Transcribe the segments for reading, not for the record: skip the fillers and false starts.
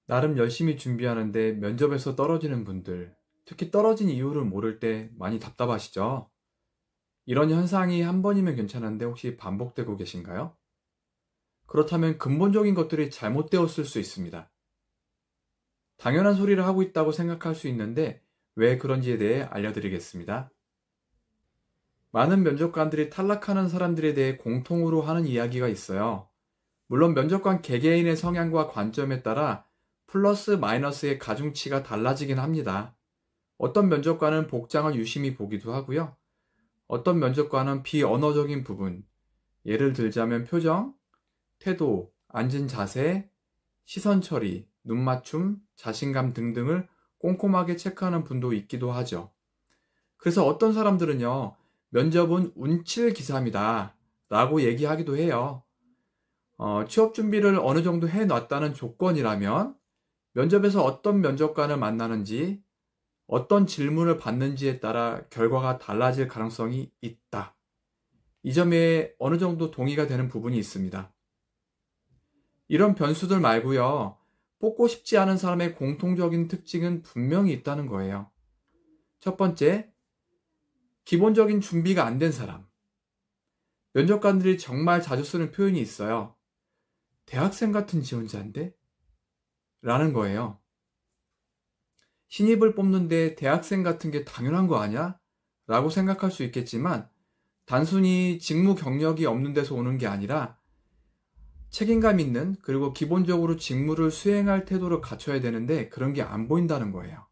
나름 열심히 준비하는데 면접에서 떨어지는 분들, 특히 떨어진 이유를 모를 때 많이 답답하시죠? 이런 현상이 한 번이면 괜찮은데 혹시 반복되고 계신가요? 그렇다면 근본적인 것들이 잘못되었을 수 있습니다. 당연한 소리를 하고 있다고 생각할 수 있는데 왜 그런지에 대해 알려드리겠습니다. 많은 면접관들이 탈락하는 사람들에 대해 공통으로 하는 이야기가 있어요. 물론 면접관 개개인의 성향과 관점에 따라 플러스 마이너스의 가중치가 달라지긴 합니다. 어떤 면접관은 복장을 유심히 보기도 하고요. 어떤 면접관은 비언어적인 부분, 예를 들자면 표정, 태도, 앉은 자세, 시선 처리, 눈 맞춤, 자신감 등등을 꼼꼼하게 체크하는 분도 있기도 하죠. 그래서 어떤 사람들은요, 면접은 운칠 기삼이다 라고 얘기하기도 해요. 취업 준비를 어느 정도 해놨다는 조건이라면 면접에서 어떤 면접관을 만나는지, 어떤 질문을 받는지에 따라 결과가 달라질 가능성이 있다. 이 점에 어느 정도 동의가 되는 부분이 있습니다. 이런 변수들 말고요, 뽑고 싶지 않은 사람의 공통적인 특징은 분명히 있다는 거예요. 첫 번째, 기본적인 준비가 안 된 사람. 면접관들이 정말 자주 쓰는 표현이 있어요. 대학생 같은 지원자인데? 라는 거예요. 신입을 뽑는데 대학생 같은 게 당연한 거 아니야? 라고 생각할 수 있겠지만, 단순히 직무 경력이 없는 데서 오는 게 아니라 책임감 있는, 그리고 기본적으로 직무를 수행할 태도를 갖춰야 되는데 그런 게 안 보인다는 거예요.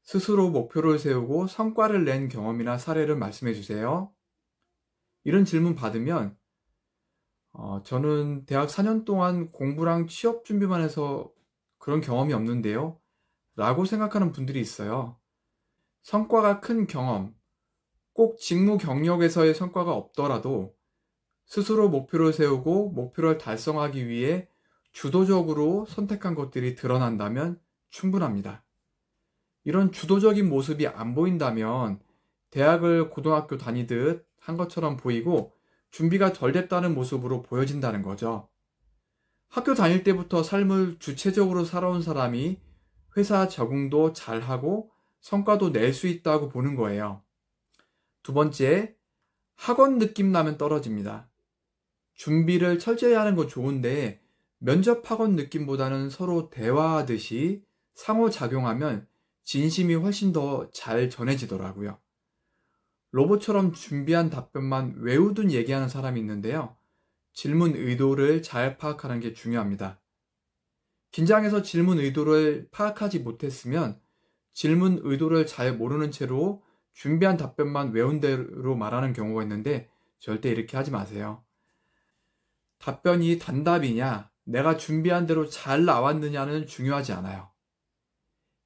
스스로 목표를 세우고 성과를 낸 경험이나 사례를 말씀해 주세요. 이런 질문 받으면 저는 대학 4년 동안 공부랑 취업 준비만 해서 그런 경험이 없는데요 라고 생각하는 분들이 있어요. 성과가 큰 경험, 꼭 직무 경력에서의 성과가 없더라도 스스로 목표를 세우고 목표를 달성하기 위해 주도적으로 선택한 것들이 드러난다면 충분합니다. 이런 주도적인 모습이 안 보인다면 대학을 고등학교 다니듯 한 것처럼 보이고 준비가 덜 됐다는 모습으로 보여진다는 거죠. 학교 다닐 때부터 삶을 주체적으로 살아온 사람이 회사 적응도 잘하고 성과도 낼 수 있다고 보는 거예요. 두 번째, 학원 느낌 나면 떨어집니다. 준비를 철저히 하는 건 좋은데 면접 학원 느낌보다는 서로 대화하듯이 상호작용하면 진심이 훨씬 더 잘 전해지더라고요. 로봇처럼 준비한 답변만 외우듯 얘기하는 사람이 있는데요. 질문 의도를 잘 파악하는 게 중요합니다. 긴장해서 질문 의도를 파악하지 못했으면 질문 의도를 잘 모르는 채로 준비한 답변만 외운 대로 말하는 경우가 있는데 절대 이렇게 하지 마세요. 답변이 단답이냐, 내가 준비한 대로 잘 나왔느냐는 중요하지 않아요.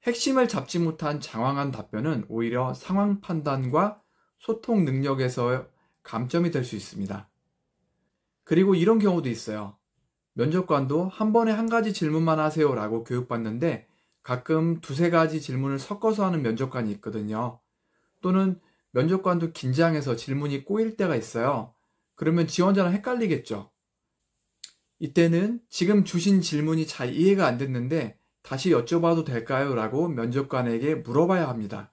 핵심을 잡지 못한 장황한 답변은 오히려 상황 판단과 소통 능력에서 감점이 될 수 있습니다. 그리고 이런 경우도 있어요. 면접관도 한 번에 한 가지 질문만 하세요 라고 교육받는데 가끔 두세 가지 질문을 섞어서 하는 면접관이 있거든요. 또는 면접관도 긴장해서 질문이 꼬일 때가 있어요. 그러면 지원자는 헷갈리겠죠. 이때는 지금 주신 질문이 잘 이해가 안 됐는데 다시 여쭤봐도 될까요? 라고 면접관에게 물어봐야 합니다.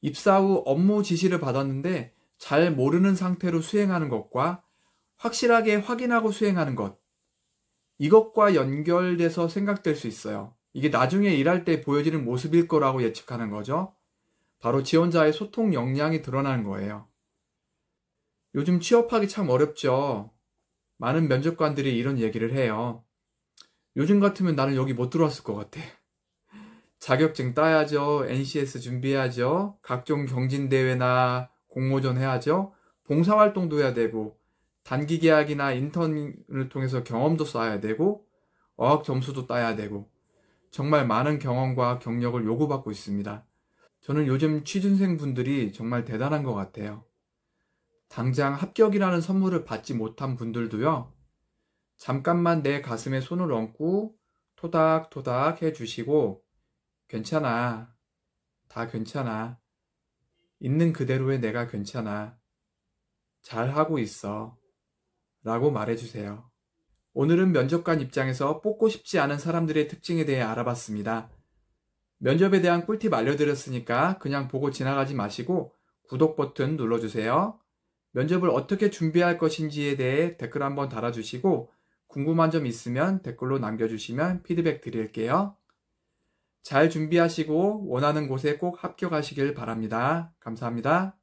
입사 후 업무 지시를 받았는데 잘 모르는 상태로 수행하는 것과 확실하게 확인하고 수행하는 것, 이것과 연결돼서 생각될 수 있어요. 이게 나중에 일할 때 보여지는 모습일 거라고 예측하는 거죠. 바로 지원자의 소통 역량이 드러나는 거예요. 요즘 취업하기 참 어렵죠. 많은 면접관들이 이런 얘기를 해요. 요즘 같으면 나는 여기 못 들어왔을 것 같아. 자격증 따야죠. NCS 준비해야죠. 각종 경진대회나 공모전 해야죠. 봉사활동도 해야 되고, 단기 계약이나 인턴을 통해서 경험도 쌓아야 되고, 어학 점수도 따야 되고, 정말 많은 경험과 경력을 요구받고 있습니다. 저는 요즘 취준생 분들이 정말 대단한 것 같아요. 당장 합격이라는 선물을 받지 못한 분들도요, 잠깐만 내 가슴에 손을 얹고 토닥토닥 해주시고, 괜찮아. 다 괜찮아. 있는 그대로의 내가 괜찮아. 잘하고 있어. 라고 말해주세요. 오늘은 면접관 입장에서 뽑고 싶지 않은 사람들의 특징에 대해 알아봤습니다. 면접에 대한 꿀팁 알려드렸으니까 그냥 보고 지나가지 마시고 구독 버튼 눌러주세요. 면접을 어떻게 준비할 것인지에 대해 댓글 한번 달아주시고 궁금한 점 있으면 댓글로 남겨주시면 피드백 드릴게요. 잘 준비하시고 원하는 곳에 꼭 합격하시길 바랍니다. 감사합니다.